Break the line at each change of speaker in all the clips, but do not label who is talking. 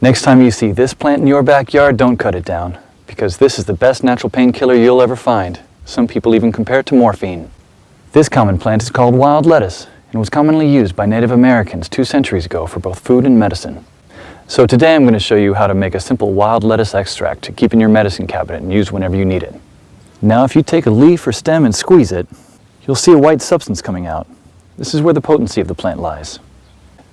Next time you see this plant in your backyard, don't cut it down, because this is the best natural painkiller you'll ever find. Some people even compare it to morphine. This common plant is called wild lettuce and was commonly used by Native Americans 2 centuries ago for both food and medicine. So today I'm going to show you how to make a simple wild lettuce extract to keep in your medicine cabinet and use whenever you need it. Now if you take a leaf or stem and squeeze it, you'll see a white substance coming out. This is where the potency of the plant lies.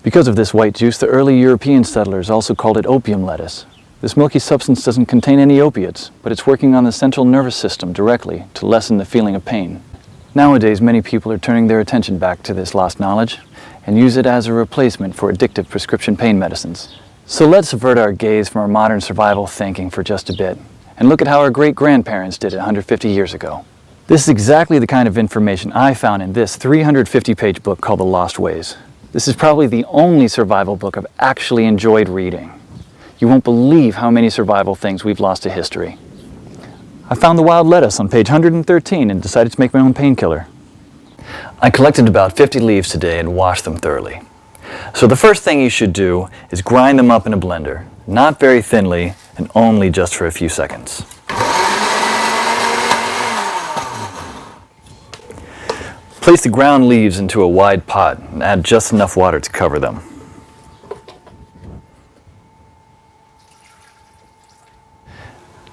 Because of this white juice, the early European settlers also called it opium lettuce. This milky substance doesn't contain any opiates, but it's working on the central nervous system directly to lessen the feeling of pain. Nowadays, many people are turning their attention back to this lost knowledge and use it as a replacement for addictive prescription pain medicines. So let's avert our gaze from our modern survival thinking for just a bit and look at how our great-grandparents did it 150 years ago. This is exactly the kind of information I found in this 350-page book called The Lost Ways. This is probably the only survival book I've actually enjoyed reading. You won't believe how many survival things we've lost to history. I found the wild lettuce on page 113 and decided to make my own painkiller. I collected about 50 leaves today and washed them thoroughly. So the first thing you should do is grind them up in a blender, not very thinly and only just for a few seconds. Place the ground leaves into a wide pot and add just enough water to cover them.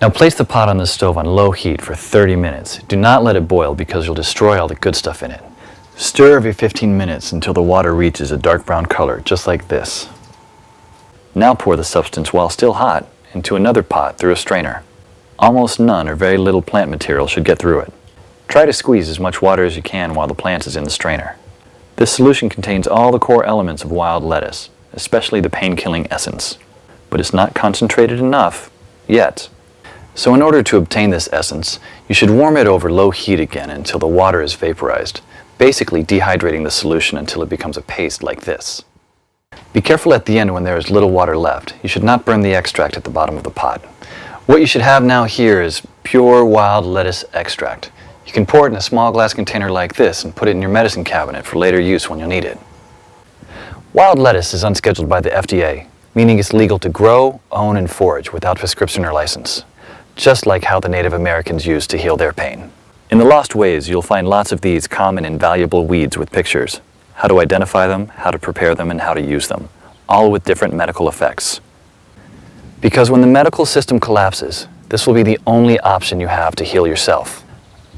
Now place the pot on the stove on low heat for 30 minutes. Do not let it boil because you'll destroy all the good stuff in it. Stir every 15 minutes until the water reaches a dark brown color, just like this. Now pour the substance while still hot into another pot through a strainer. Almost none or very little plant material should get through it. Try to squeeze as much water as you can while the plant is in the strainer. This solution contains all the core elements of wild lettuce, especially the pain-killing essence. But it's not concentrated enough yet. So in order to obtain this essence, you should warm it over low heat again until the water is vaporized, basically dehydrating the solution until it becomes a paste like this. Be careful at the end when there is little water left. You should not burn the extract at the bottom of the pot. What you should have now here is pure wild lettuce extract. You can pour it in a small glass container like this and put it in your medicine cabinet for later use when you'll need it. Wild lettuce is unscheduled by the FDA, meaning it's legal to grow, own, and forage without prescription or license, just like how the Native Americans used to heal their pain. In The Lost Ways, you'll find lots of these common and valuable weeds with pictures, how to identify them, how to prepare them, and how to use them, all with different medical effects. Because when the medical system collapses, this will be the only option you have to heal yourself.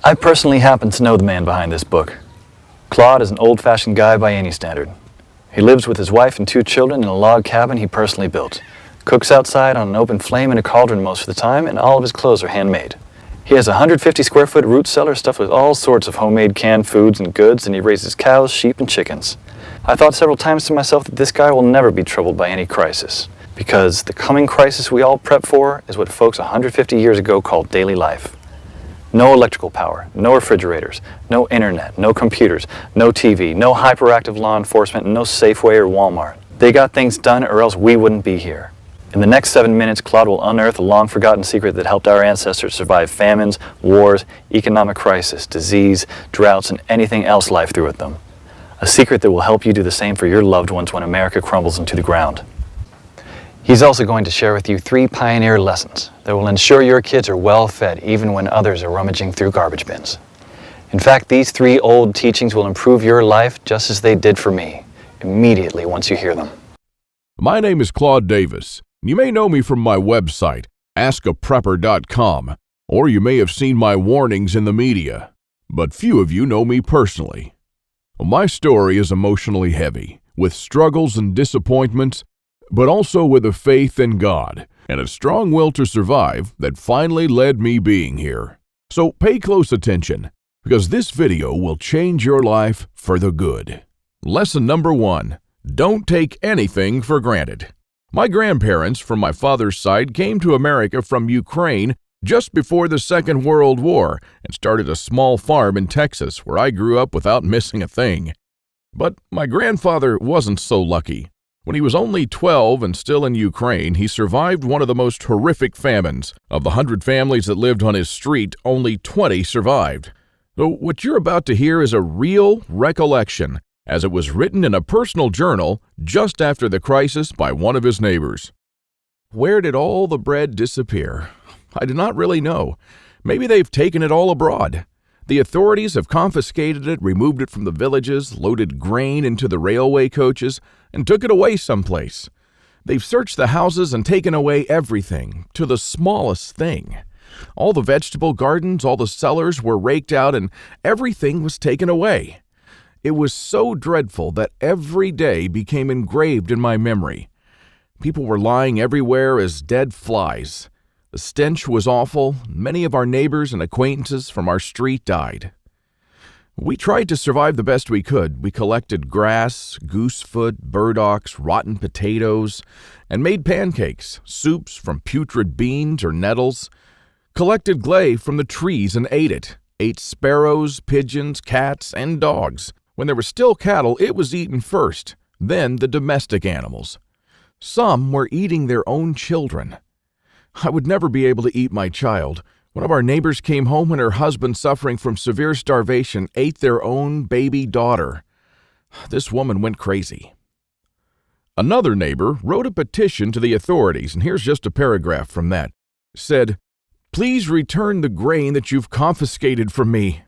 I personally happen to know the man behind this book. Claude is an old-fashioned guy by any standard. He lives with his wife and 2 children in a log cabin he personally built. Cooks outside on an open flame in a cauldron most of the time, and all of his clothes are handmade. He has a 150-square-foot root cellar stuffed with all sorts of homemade canned foods and goods, and he raises cows, sheep, and chickens. I thought several times to myself that this guy will never be troubled by any crisis, because the coming crisis we all prep for is what folks 150 years ago called daily life. No electrical power, no refrigerators, no internet, no computers, no TV, no hyperactive law enforcement, and no Safeway or Walmart. They got things done or else we wouldn't be here. In the next 7 minutes, Claude will unearth a long-forgotten secret that helped our ancestors survive famines, wars, economic crisis, disease, droughts, and anything else life threw at them. A secret that will help you do the same for your loved ones when America crumbles into the ground. He's also going to share with you 3 pioneer lessons that will ensure your kids are well fed even when others are rummaging through garbage bins. In fact, these 3 old teachings will improve your life just as they did for me, immediately once you hear them.
My name is Claude Davis. You may know me from my website, askaprepper.com, or you may have seen my warnings in the media, but few of you know me personally. My story is emotionally heavy, with struggles and disappointments, but also with a faith in God and a strong will to survive that finally led me being here. So pay close attention, because this video will change your life for the good. Lesson number 1, don't take anything for granted. My grandparents from my father's side came to America from Ukraine just before the Second World War and started a small farm in Texas where I grew up without missing a thing. But my grandfather wasn't so lucky. When he was only 12 and still in Ukraine, he survived one of the most horrific famines. Of the 100 families that lived on his street, only 20 survived. So what you're about to hear is a real recollection, as it was written in a personal journal just after the crisis by one of his neighbors. Where did all the bread disappear? I do not really know. Maybe they've taken it all abroad. The authorities have confiscated it, removed it from the villages, loaded grain into the railway coaches, and took it away someplace. They've searched the houses and taken away everything, to the smallest thing. All the vegetable gardens, all the cellars were raked out, and everything was taken away. It was so dreadful that every day became engraved in my memory. People were lying everywhere as dead flies. The stench was awful. Many of our neighbors and acquaintances from our street died. We tried to survive the best we could. We collected grass, goosefoot, burdocks, rotten potatoes, and made pancakes, soups from putrid beans or nettles, collected clay from the trees and ate it, ate sparrows, pigeons, cats, and dogs. When there were still cattle, it was eaten first, then the domestic animals. Some were eating their own children. I would never be able to eat my child. One of our neighbors came home when her husband, suffering from severe starvation, ate their own baby daughter. This woman went crazy. Another neighbor wrote a petition to the authorities, and here's just a paragraph from that. Said, "Please return the grain that you've confiscated from me.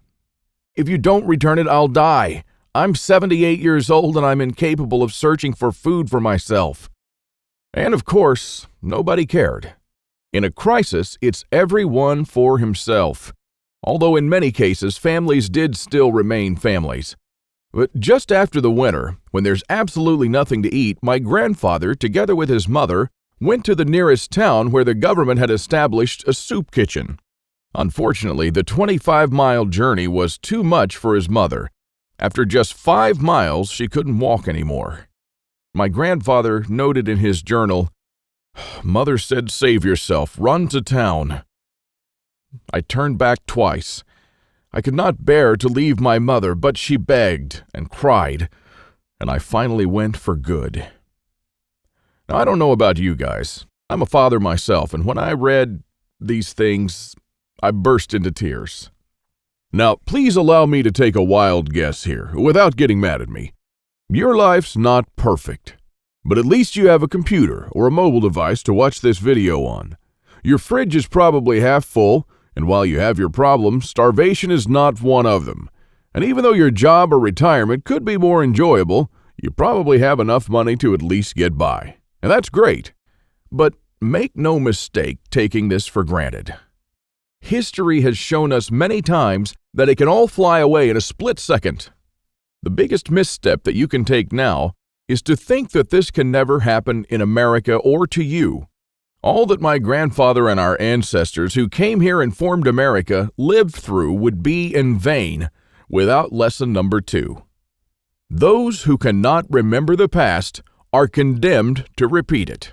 If you don't return it, I'll die. I'm 78 years old and I'm incapable of searching for food for myself." And of course, nobody cared. In a crisis, it's everyone for himself. Although in many cases, families did still remain families. But just after the winter, when there's absolutely nothing to eat, my grandfather, together with his mother, went to the nearest town where the government had established a soup kitchen. Unfortunately, the 25-mile journey was too much for his mother. After just 5 miles, she couldn't walk anymore. My grandfather noted in his journal, "Mother said, save yourself, run to town." I turned back twice. I could not bear to leave my mother, but she begged and cried, and I finally went for good. Now, I don't know about you guys. I'm a father myself, and when I read these things, I burst into tears. Now, please allow me to take a wild guess here, without getting mad at me. Your life's not perfect. But at least you have a computer or a mobile device to watch this video on. Your fridge is probably half full, and while you have your problems, starvation is not one of them. And even though your job or retirement could be more enjoyable, you probably have enough money to at least get by. And that's great. But make no mistake taking this for granted. History has shown us many times that it can all fly away in a split second. The biggest misstep that you can take now is to think that this can never happen in America or to you. All that my grandfather and our ancestors who came here and formed America lived through would be in vain without lesson number 2. Those who cannot remember the past are condemned to repeat it.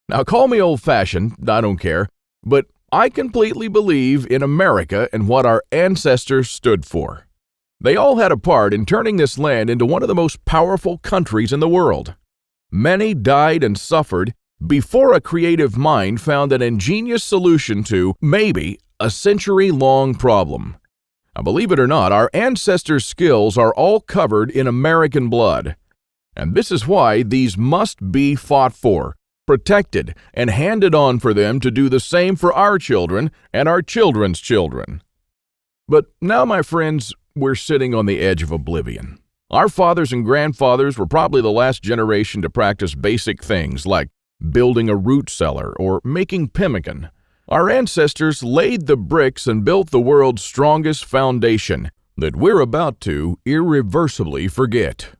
Now, call me old-fashioned, I don't care, but I completely believe in America and what our ancestors stood for. They all had a part in turning this land into one of the most powerful countries in the world. Many died and suffered before a creative mind found an ingenious solution to, maybe, a century-long problem. Now, believe it or not, our ancestors' skills are all covered in American blood. And this is why these must be fought for, protected, and handed on for them to do the same for our children and our children's children. But now, my friends, we're sitting on the edge of oblivion. Our fathers and grandfathers were probably the last generation to practice basic things like building a root cellar or making pemmican. Our ancestors laid the bricks and built the world's strongest foundation that we're about to irreversibly forget.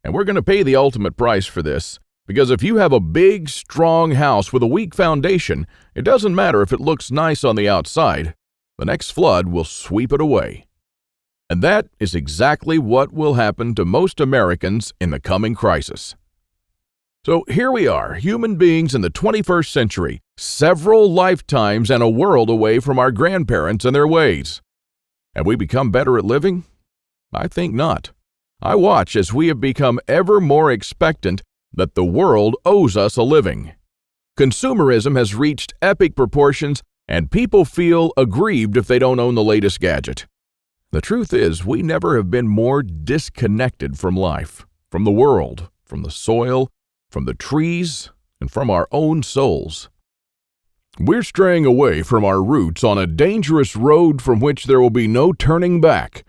And we're going to pay the ultimate price for this, because if you have a big, strong house with a weak foundation, it doesn't matter if it looks nice on the outside. The next flood will sweep it away. And that is exactly what will happen to most Americans in the coming crisis. So here we are, human beings in the 21st century, several lifetimes and a world away from our grandparents and their ways. Have we become better at living? I think not. I watch as we have become ever more expectant that the world owes us a living. Consumerism has reached epic proportions, and people feel aggrieved if they don't own the latest gadget. The truth is, we never have been more disconnected from life, from the world, from the soil, from the trees, and from our own souls. We're straying away from our roots on a dangerous road from which there will be no turning back.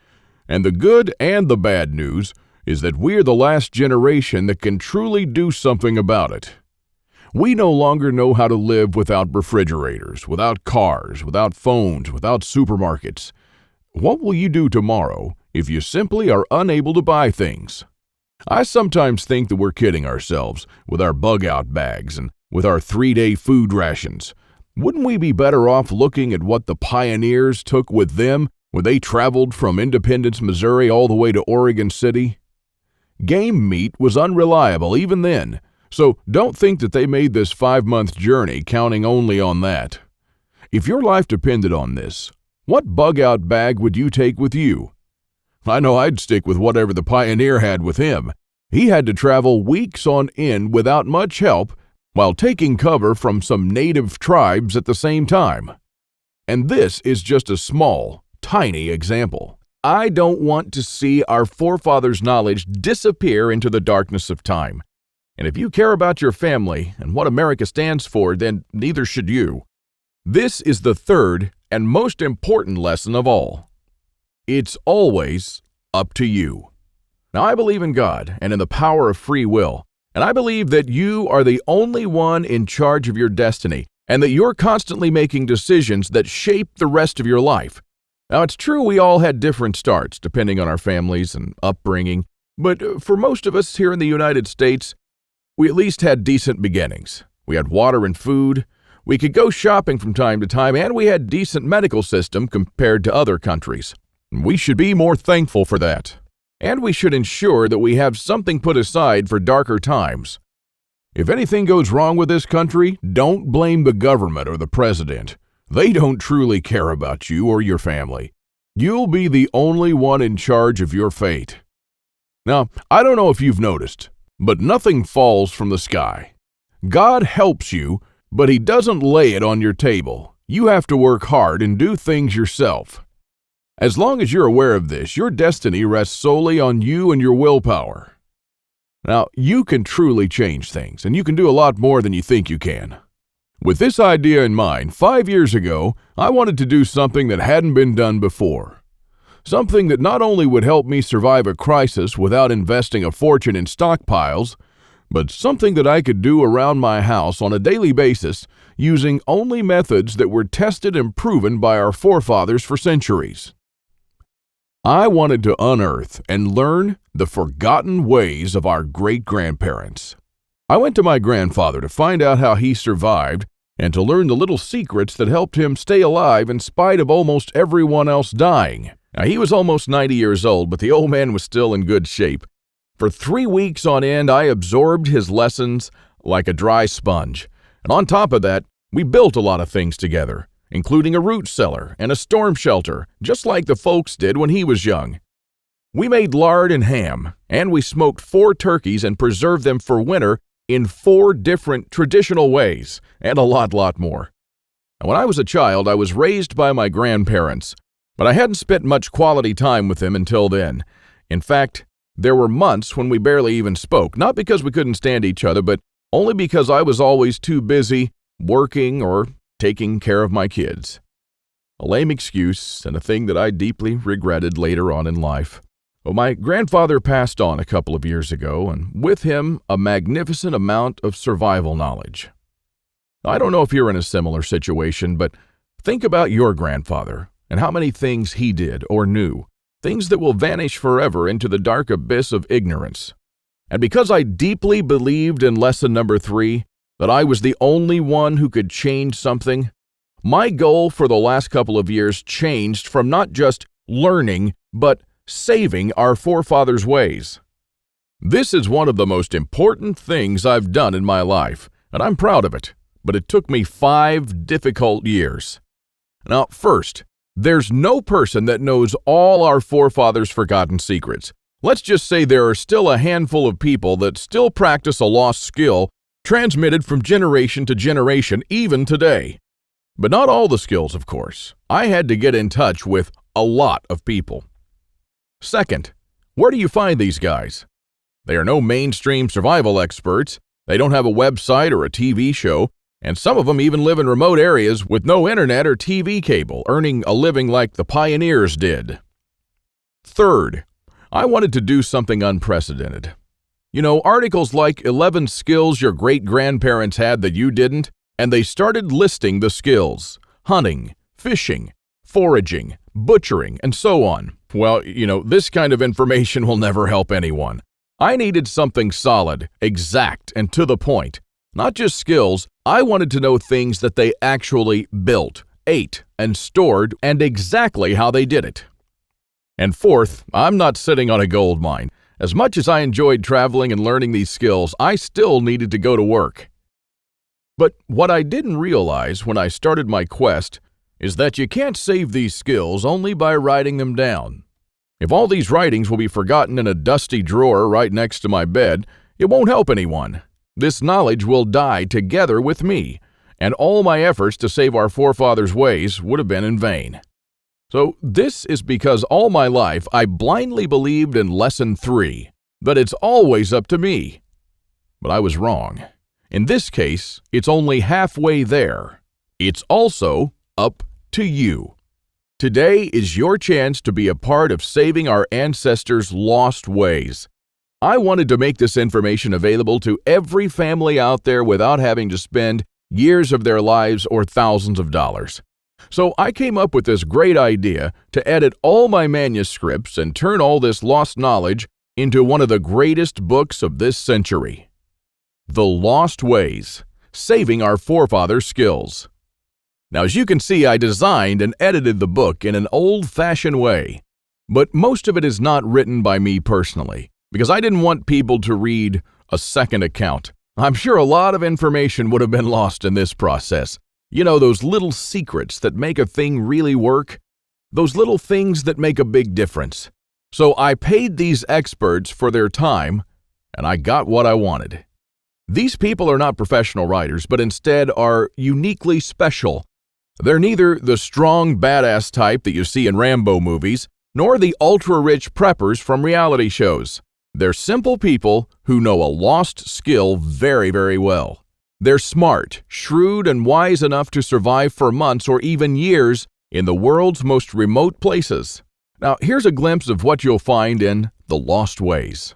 And the good and the bad news is that we're the last generation that can truly do something about it. We no longer know how to live without refrigerators, without cars, without phones, without supermarkets. What will you do tomorrow if you simply are unable to buy things? I sometimes think that we're kidding ourselves with our bug-out bags and with our 3-day food rations. Wouldn't we be better off looking at what the pioneers took with them when they traveled from Independence, Missouri all the way to Oregon City? Game meat was unreliable even then, so don't think that they made this 5-month journey counting only on that. If your life depended on this, what bug-out bag would you take with you? I know I'd stick with whatever the pioneer had with him. He had to travel weeks on end without much help while taking cover from some native tribes at the same time. And this is just a small, tiny example. I don't want to see our forefathers' knowledge disappear into the darkness of time. And if you care about your family and what America stands for, then neither should you. This is the third and most important lesson of all. It's always up to you. Now, I believe in God and in the power of free will, and I believe that you are the only one in charge of your destiny, and that you're constantly making decisions that shape the rest of your life. Now, it's true we all had different starts depending on our families and upbringing, but for most of us here in the United States, we at least had decent beginnings. We had water and food, we could go shopping from time to time, and we had a decent medical system compared to other countries. We should be more thankful for that. And we should ensure that we have something put aside for darker times. If anything goes wrong with this country, don't blame the government or the president. They don't truly care about you or your family. You'll be the only one in charge of your fate. Now, I don't know if you've noticed, but nothing falls from the sky. God helps you, but He doesn't lay it on your table. You have to work hard and do things yourself. As long as you're aware of this, your destiny rests solely on you and your willpower. Now, you can truly change things, and you can do a lot more than you think you can. With this idea in mind, 5 years ago, I wanted to do something that hadn't been done before. Something that not only would help me survive a crisis without investing a fortune in stockpiles, but something that I could do around my house on a daily basis using only methods that were tested and proven by our forefathers for centuries. I wanted to unearth and learn the forgotten ways of our great-grandparents. I went to my grandfather to find out how he survived and to learn the little secrets that helped him stay alive in spite of almost everyone else dying. Now, he was almost 90 years old, but the old man was still in good shape. For 3 weeks on end, I absorbed his lessons like a dry sponge. And on top of that, we built a lot of things together, including a root cellar and a storm shelter, just like the folks did when he was young. We made lard and ham, and we smoked 4 turkeys and preserved them for winter in 4 different traditional ways, and a lot more. And when I was a child, I was raised by my grandparents, but I hadn't spent much quality time with them until then. In fact, there were months when we barely even spoke, not because we couldn't stand each other, but only because I was always too busy working or taking care of my kids. A lame excuse and a thing that I deeply regretted later on in life. Well, my grandfather passed on a couple of years ago, and with him, a magnificent amount of survival knowledge. I don't know if you're in a similar situation, but think about your grandfather and how many things he did or knew, things that will vanish forever into the dark abyss of ignorance. And because I deeply believed in lesson number 3, that I was the only one who could change something, my goal for the last couple of years changed from not just learning, but saving our forefathers' ways. This is one of the most important things I've done in my life, and I'm proud of it, but it took me 5 difficult years. Now, first, there's no person that knows all our forefathers' forgotten secrets. Let's just say there are still a handful of people that still practice a lost skill transmitted from generation to generation, even today. But not all the skills, of course. I had to get in touch with a lot of people. Second, where do you find these guys? They are no mainstream survival experts. They don't have a website or a TV show, and some of them even live in remote areas with no internet or TV cable, earning a living like the pioneers did. Third, I wanted to do something unprecedented. You know, articles like 11 skills your great-grandparents had that you didn't, and they started listing the skills: hunting, fishing, foraging, butchering, and so on. Well, this kind of information will never help anyone. I needed something solid, exact, and to the point. Not just skills, I wanted to know things that they actually built, ate, and stored, and exactly how they did it. And fourth, I'm not sitting on a gold mine. As much as I enjoyed traveling and learning these skills, I still needed to go to work. But what I didn't realize when I started my quest is that you can't save these skills only by writing them down. If all these writings will be forgotten in a dusty drawer right next to my bed, it won't help anyone. This knowledge will die together with me, and all my efforts to save our forefathers' ways would have been in vain. So this is because all my life I blindly believed in Lesson 3, that it's always up to me. But I was wrong. In this case, it's only halfway there. It's also up to you. Today is your chance to be a part of saving our ancestors' lost ways. I wanted to make this information available to every family out there without having to spend years of their lives or thousands of dollars. So I came up with this great idea to edit all my manuscripts and turn all this lost knowledge into one of the greatest books of this century. The Lost Ways, Saving Our Forefathers' Skills. Now, as you can see, I designed and edited the book in an old-fashioned way, but most of it is not written by me personally, because I didn't want people to read a second account. I'm sure a lot of information would have been lost in this process. You know, those little secrets that make a thing really work? Those little things that make a big difference. So I paid these experts for their time, and I got what I wanted. These people are not professional writers, but instead are uniquely special. They're neither the strong, badass type that you see in Rambo movies, nor the ultra-rich preppers from reality shows. They're simple people who know a lost skill very, very well. They're smart, shrewd, and wise enough to survive for months or even years in the world's most remote places. Now, here's a glimpse of what you'll find in The Lost Ways.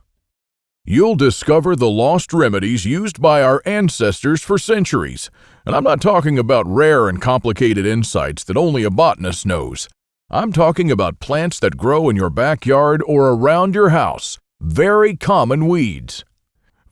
You'll discover the lost remedies used by our ancestors for centuries. And I'm not talking about rare and complicated insights that only a botanist knows. I'm talking about plants that grow in your backyard or around your house. Very common weeds.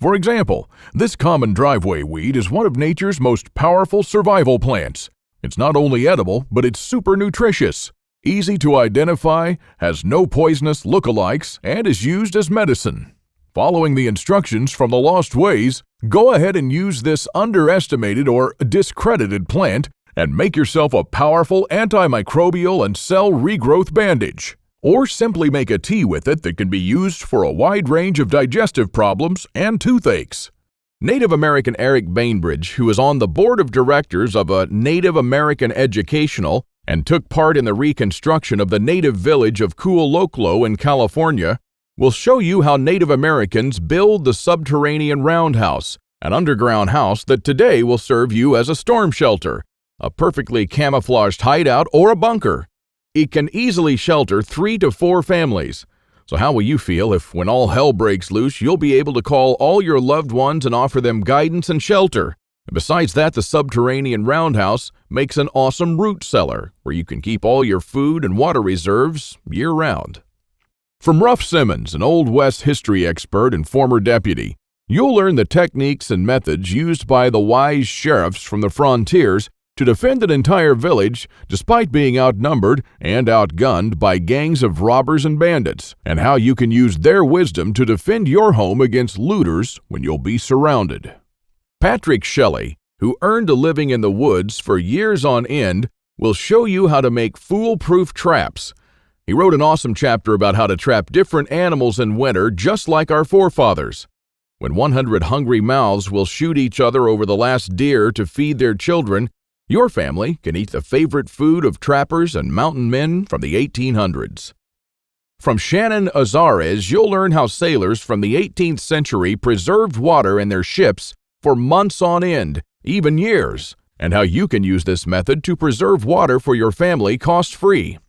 For example, this common driveway weed is one of nature's most powerful survival plants. It's not only edible, but it's super nutritious, easy to identify, has no poisonous lookalikes, and is used as medicine. Following the instructions from The Lost Ways, go ahead and use this underestimated or discredited plant and make yourself a powerful antimicrobial and cell regrowth bandage. Or simply make a tea with it that can be used for a wide range of digestive problems and toothaches. Native American Eric Bainbridge, who is on the board of directors of a Native American Educational and took part in the reconstruction of the native village of Kualoklo in California, will show you how Native Americans build the subterranean roundhouse, an underground house that today will serve you as a storm shelter, a perfectly camouflaged hideout, or a bunker. It can easily shelter 3 to 4 families. So how will you feel if, when all hell breaks loose, you'll be able to call all your loved ones and offer them guidance and shelter? And besides that, the subterranean roundhouse makes an awesome root cellar where you can keep all your food and water reserves year-round. From Ruff Simmons, an Old West history expert and former deputy, you'll learn the techniques and methods used by the wise sheriffs from the frontiers to defend an entire village despite being outnumbered and outgunned by gangs of robbers and bandits, and how you can use their wisdom to defend your home against looters when you'll be surrounded. Patrick Shelley, who earned a living in the woods for years on end, will show you how to make foolproof traps. He wrote an awesome chapter about how to trap different animals in winter just like our forefathers. When 100 hungry mouths will shoot each other over the last deer to feed their children, your family can eat the favorite food of trappers and mountain men from the 1800s. From Shannon Azares, you'll learn how sailors from the 18th century preserved water in their ships for months on end, even years, and how you can use this method to preserve water for your family cost-free.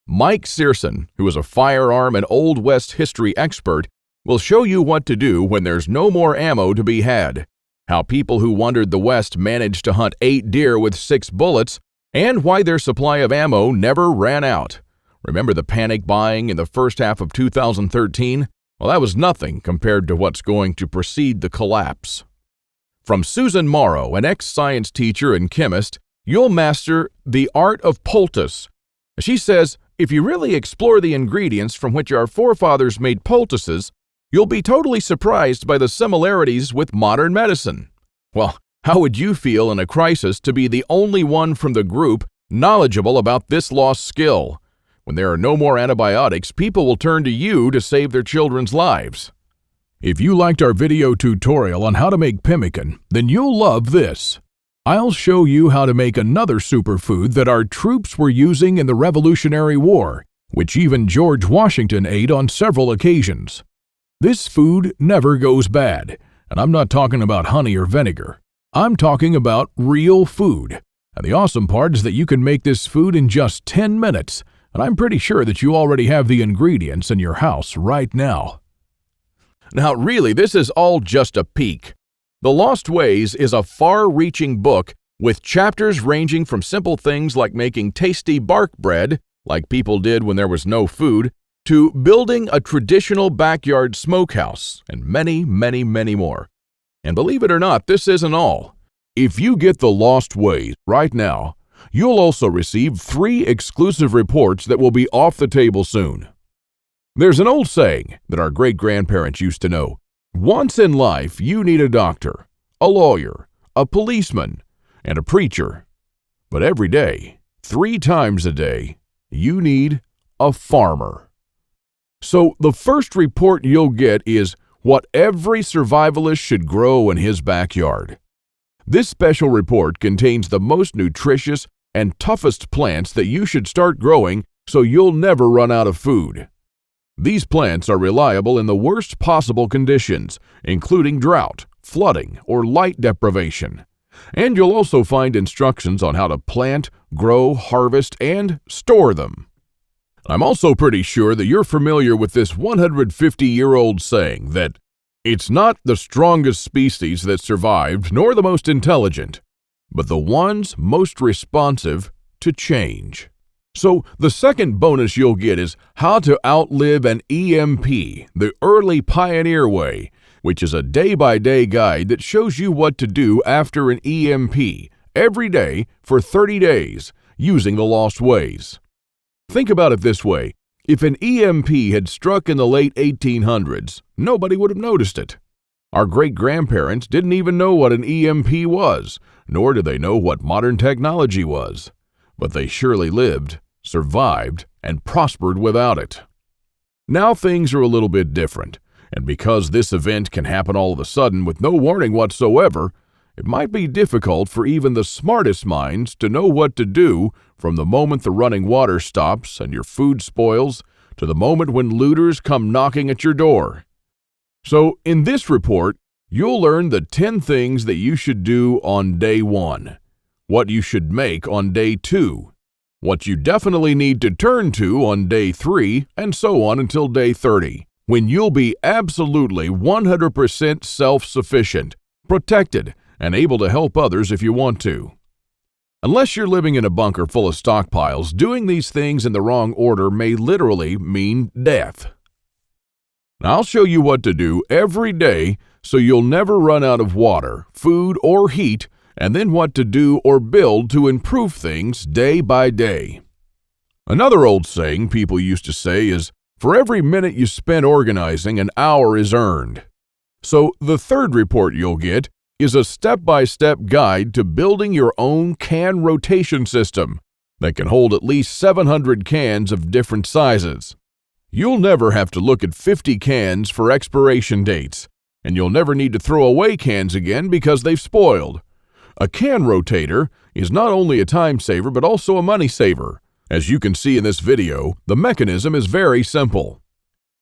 Mike Searson, who is a firearm and Old West history expert, will show you what to do when there's no more ammo to be had, how people who wandered the West managed to hunt 8 deer with 6 bullets, and why their supply of ammo never ran out. Remember the panic buying in the first half of 2013? Well, that was nothing compared to what's going to precede the collapse. From Susan Morrow, an ex-science teacher and chemist, you'll master the art of poultice. She says, if you really explore the ingredients from which our forefathers made poultices, you'll be totally surprised by the similarities with modern medicine. Well, how would you feel in a crisis to be the only one from the group knowledgeable about this lost skill? When there are no more antibiotics, people will turn to you to save their children's lives. If you liked our video tutorial on how to make pemmican, then you'll love this. I'll show you how to make another superfood that our troops were using in the Revolutionary War, which even George Washington ate on several occasions. This food never goes bad, and I'm not talking about honey or vinegar. I'm talking about real food. And the awesome part is that you can make this food in just 10 minutes, and I'm pretty sure that you already have the ingredients in your house right now. Now, really, this is all just a peek. The Lost Ways is a far-reaching book with chapters ranging from simple things like making tasty bark bread, like people did when there was no food, to building a traditional backyard smokehouse, and many, many, many more. And believe it or not, this isn't all. If you get The Lost Ways right now, you'll also receive 3 exclusive reports that will be off the table soon. There's an old saying that our great-grandparents used to know. Once in life, you need a doctor, a lawyer, a policeman, and a preacher. But every day, 3 times a day, you need a farmer. So the first report you'll get is what every survivalist should grow in his backyard. This special report contains the most nutritious and toughest plants that you should start growing so you'll never run out of food. These plants are reliable in the worst possible conditions, including drought, flooding, or light deprivation. And you'll also find instructions on how to plant, grow, harvest, and store them. I'm also pretty sure that you're familiar with this 150-year-old saying that it's not the strongest species that survived, nor the most intelligent, but the ones most responsive to change. So the second bonus you'll get is how to outlive an EMP, the early pioneer way, which is a day-by-day guide that shows you what to do after an EMP every day for 30 days using the Lost Ways. Think about it this way. If an EMP had struck in the late 1800s, nobody would have noticed it. Our great-grandparents didn't even know what an EMP was, nor did they know what modern technology was. But they surely lived, survived, and prospered without it. Now things are a little bit different, and because this event can happen all of a sudden with no warning whatsoever, it might be difficult for even the smartest minds to know what to do from the moment the running water stops and your food spoils to the moment when looters come knocking at your door. So in this report, you'll learn the 10 things that you should do on day 1, what you should make on day 2, what you definitely need to turn to on day 3, and so on until day 30, when you'll be absolutely 100% self-sufficient, protected, and able to help others if you want to. Unless you're living in a bunker full of stockpiles, doing these things in the wrong order may literally mean death. Now, I'll show you what to do every day so you'll never run out of water, food, or heat, and then what to do or build to improve things day by day. Another old saying people used to say is, for every minute you spend organizing, an hour is earned. So the third report you'll get is a step-by-step guide to building your own can rotation system that can hold at least 700 cans of different sizes. You'll never have to look at 50 cans for expiration dates, and you'll never need to throw away cans again because they've spoiled. A can rotator is not only a time saver but also a money saver. As you can see in this video, the mechanism is very simple.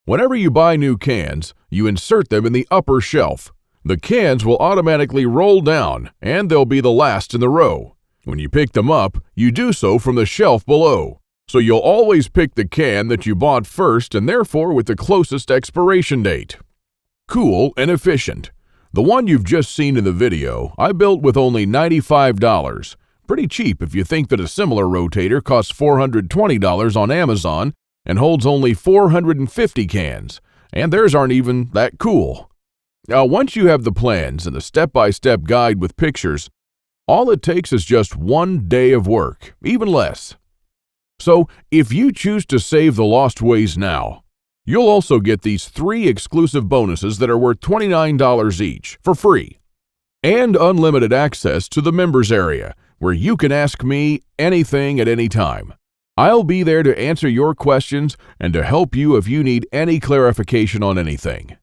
Whenever you buy new cans, you insert them in the upper shelf, The cans will automatically roll down, and they'll be the last in the row. When you pick them up, you do so from the shelf below. So you'll always pick the can that you bought first and therefore with the closest expiration date. Cool and efficient. The one you've just seen in the video, I built with only $95. Pretty cheap if you think that a similar rotator costs $420 on Amazon and holds only 450 cans, and theirs aren't even that cool. Now, once you have the plans and the step-by-step guide with pictures, all it takes is just 1 day of work, even less. So, if you choose to save the lost ways now, you'll also get these 3 exclusive bonuses that are worth $29 each for free, and unlimited access to the members area, where you can ask me anything at any time. I'll be there to answer your questions and to help you if you need any clarification on anything.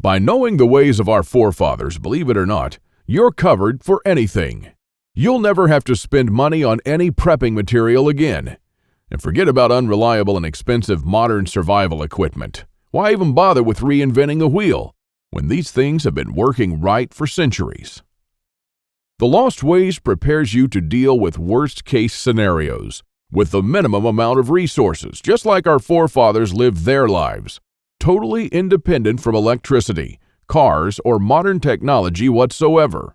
By knowing the ways of our forefathers, believe it or not, you're covered for anything. You'll never have to spend money on any prepping material again. And forget about unreliable and expensive modern survival equipment. Why even bother with reinventing the wheel when these things have been working right for centuries? The Lost Ways prepares you to deal with worst-case scenarios with the minimum amount of resources, just like our forefathers lived their lives, totally independent from electricity, cars, or modern technology whatsoever,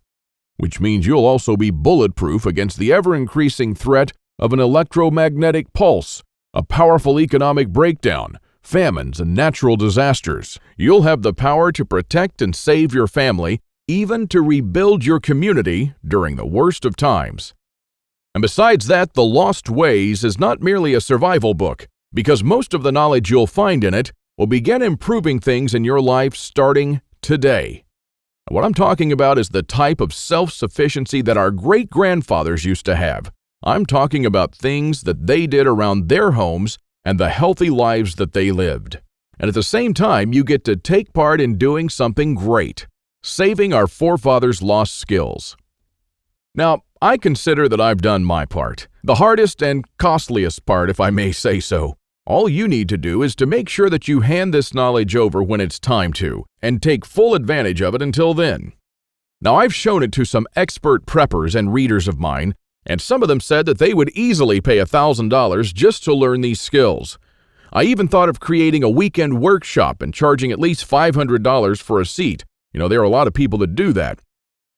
which means you'll also be bulletproof against the ever-increasing threat of an electromagnetic pulse, a powerful economic breakdown, famines, and natural disasters. You'll have the power to protect and save your family, even to rebuild your community during the worst of times. And besides that, The Lost Ways is not merely a survival book, because most of the knowledge you'll find in it will begin improving things in your life starting today. And what I'm talking about is the type of self-sufficiency that our great-grandfathers used to have. I'm talking about things that they did around their homes and the healthy lives that they lived. And at the same time, you get to take part in doing something great, saving our forefathers' lost skills. Now, I consider that I've done my part, the hardest and costliest part, if I may say so. All you need to do is to make sure that you hand this knowledge over when it's time to, and take full advantage of it until then. Now, I've shown it to some expert preppers and readers of mine, and some of them said that they would easily pay $1,000 just to learn these skills. I even thought of creating a weekend workshop and charging at least $500 for a seat. There are a lot of people that do that.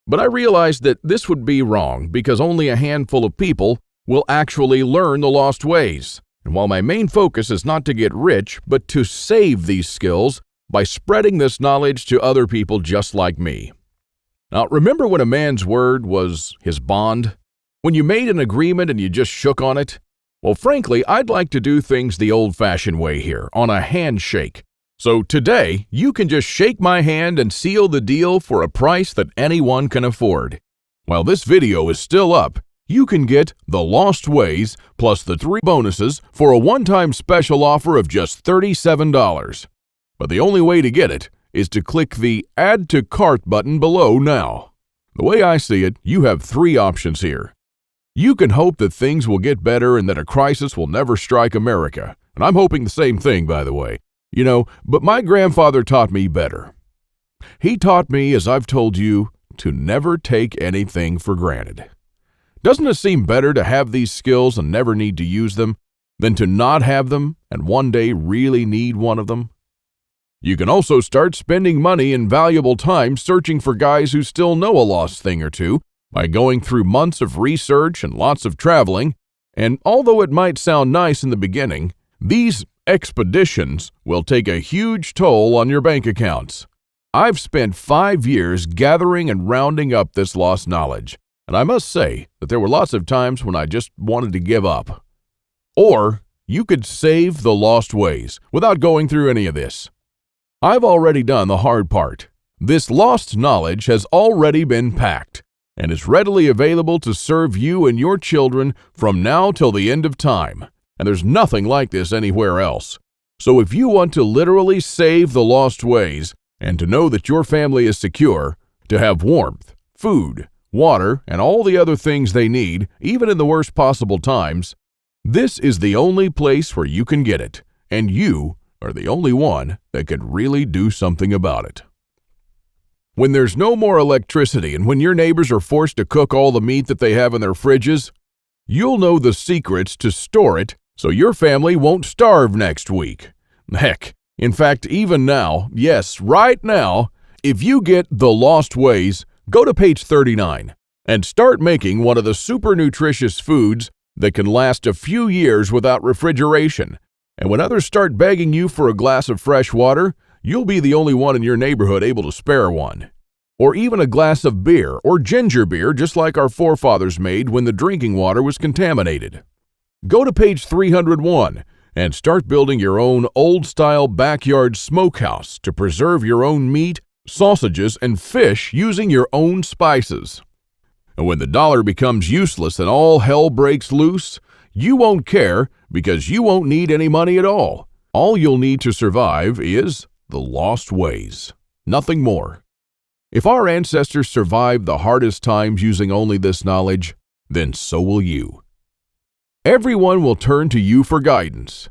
But I realized that this would be wrong because only a handful of people will actually learn the lost ways. And while my main focus is not to get rich, but to save these skills by spreading this knowledge to other people just like me. Now, remember when a man's word was his bond? When you made an agreement and you just shook on it? Well, frankly, I'd like to do things the old-fashioned way here, on a handshake. So today, you can just shake my hand and seal the deal for a price that anyone can afford. While this video is still up, you can get The Lost Ways plus the 3 bonuses for a one-time special offer of just $37. But the only way to get it is to click the Add to Cart button below now. The way I see it, you have 3 options here. You can hope that things will get better and that a crisis will never strike America. And I'm hoping the same thing, by the way. But my grandfather taught me better. He taught me, as I've told you, to never take anything for granted. Doesn't it seem better to have these skills and never need to use them than to not have them and one day really need one of them? You can also start spending money and valuable time searching for guys who still know a lost thing or two by going through months of research and lots of traveling. And although it might sound nice in the beginning, these expeditions will take a huge toll on your bank accounts. I've spent 5 years gathering and rounding up this lost knowledge, and I must say that there were lots of times when I just wanted to give up. Or you could save the lost ways without going through any of this. I've already done the hard part. This lost knowledge has already been packed and is readily available to serve you and your children from now till the end of time. And there's nothing like this anywhere else. So if you want to literally save the lost ways and to know that your family is secure, to have warmth, food, water, and all the other things they need, even in the worst possible times, this is the only place where you can get it, and you are the only one that can really do something about it. When there's no more electricity and when your neighbors are forced to cook all the meat that they have in their fridges, you'll know the secrets to store it so your family won't starve next week. Heck, in fact, even now, yes, right now, if you get The Lost Ways, go to page 39 and start making one of the super nutritious foods that can last a few years without refrigeration. And when others start begging you for a glass of fresh water, you'll be the only one in your neighborhood able to spare one. Or even a glass of beer or ginger beer, just like our forefathers made when the drinking water was contaminated. Go to page 301 and start building your own old-style backyard smokehouse to preserve your own meat, sausages, and fish using your own spices. And when the dollar becomes useless and all hell breaks loose, you won't care because you won't need any money at all. All you'll need to survive is the lost ways. Nothing more. If our ancestors survived the hardest times using only this knowledge, then so will you. Everyone will turn to you for guidance.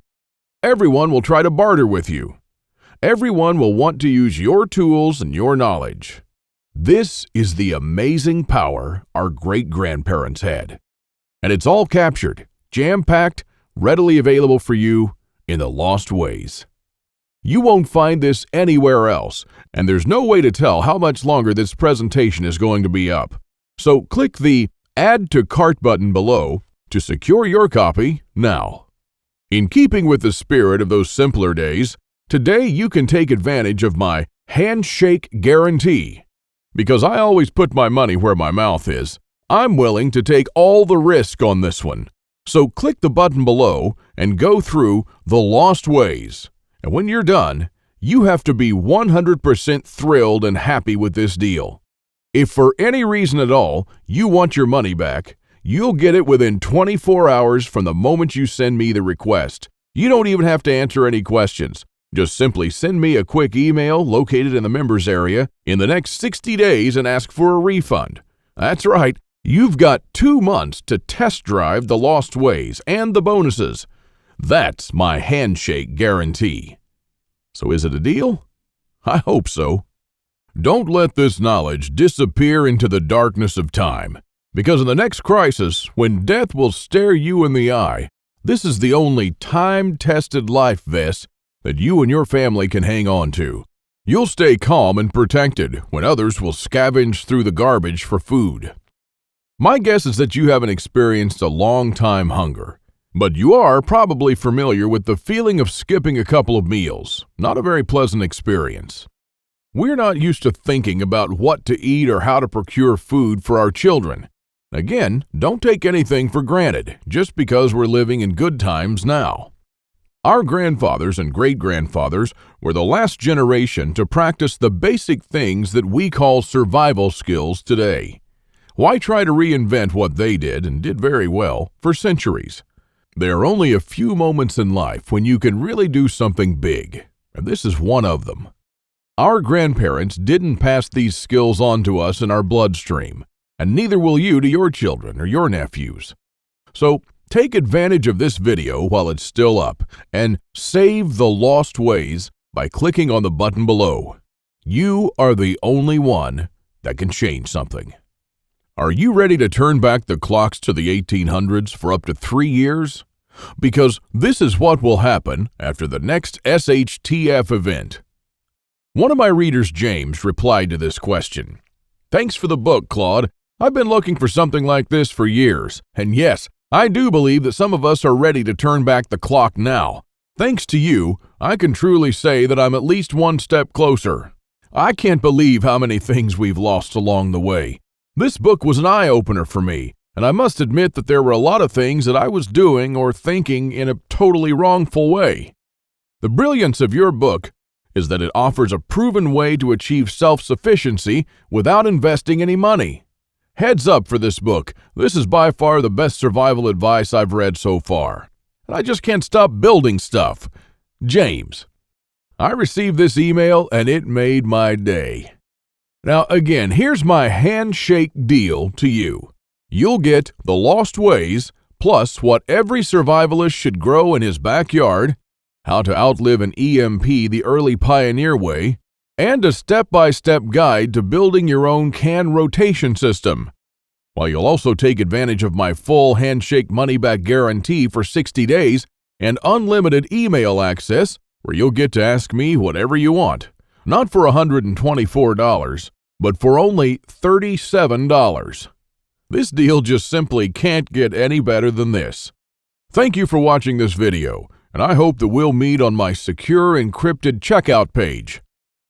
Everyone will try to barter with you. Everyone will want to use your tools and your knowledge. This is the amazing power our great-grandparents had. And it's all captured, jam-packed, readily available for you in The Lost Ways. You won't find this anywhere else, and there's no way to tell how much longer this presentation is going to be up. So click the Add to Cart button below to secure your copy now. In keeping with the spirit of those simpler days, today you can take advantage of my handshake guarantee. Because I always put my money where my mouth is, I'm willing to take all the risk on this one. So click the button below and go through The Lost Ways. And when you're done, you have to be 100% thrilled and happy with this deal. If for any reason at all you want your money back, you'll get it within 24 hours from the moment you send me the request. You don't even have to answer any questions. Just simply send me a quick email located in the members area in the next 60 days and ask for a refund. That's right, you've got 2 months to test drive The Lost Ways and the bonuses. That's my handshake guarantee. So is it a deal? I hope so. Don't let this knowledge disappear into the darkness of time, because in the next crisis, when death will stare you in the eye, this is the only time-tested life vest that you and your family can hang on to. You'll stay calm and protected when others will scavenge through the garbage for food. My guess is that you haven't experienced a long-time hunger, but you are probably familiar with the feeling of skipping a couple of meals. Not a very pleasant experience. We're not used to thinking about what to eat or how to procure food for our children. Again, don't take anything for granted just because we're living in good times now. Our grandfathers and great-grandfathers were the last generation to practice the basic things that we call survival skills today. Why try to reinvent what they did, and did very well, for centuries? There are only a few moments in life when you can really do something big, and this is one of them. Our grandparents didn't pass these skills on to us in our bloodstream, and neither will you to your children or your nephews. So, take advantage of this video while it's still up and save The Lost Ways by clicking on the button below. You are the only one that can change something. Are you ready to turn back the clocks to the 1800s for up to 3 years? Because this is what will happen after the next SHTF event. One of my readers, James, replied to this question. Thanks for the book, Claude. I've been looking for something like this for years, and yes, I do believe that some of us are ready to turn back the clock now. Thanks to you, I can truly say that I'm at least one step closer. I can't believe how many things we've lost along the way. This book was an eye-opener for me, and I must admit that there were a lot of things that I was doing or thinking in a totally wrongful way. The brilliance of your book is that it offers a proven way to achieve self-sufficiency without investing any money. Heads up for this book. This is by far the best survival advice I've read so far. And I just can't stop building stuff. James. I received this email and it made my day. Now again, here's my handshake deal to you. You'll get The Lost Ways, plus what every survivalist should grow in his backyard, How to Outlive an EMP the Early Pioneer Way, and a step-by-step guide to building your own can rotation system. While you'll also take advantage of my full handshake money-back guarantee for 60 days and unlimited email access where you'll get to ask me whatever you want, not for $124, but for only $37. This deal just simply can't get any better than this. Thank you for watching this video, and I hope that we'll meet on my secure encrypted checkout page.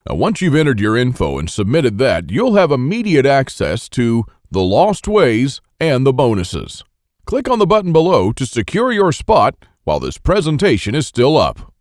Now, once you've entered your info and submitted that, you'll have immediate access to the lost ways and the bonuses. Click on the button below to secure your spot while this presentation is still up.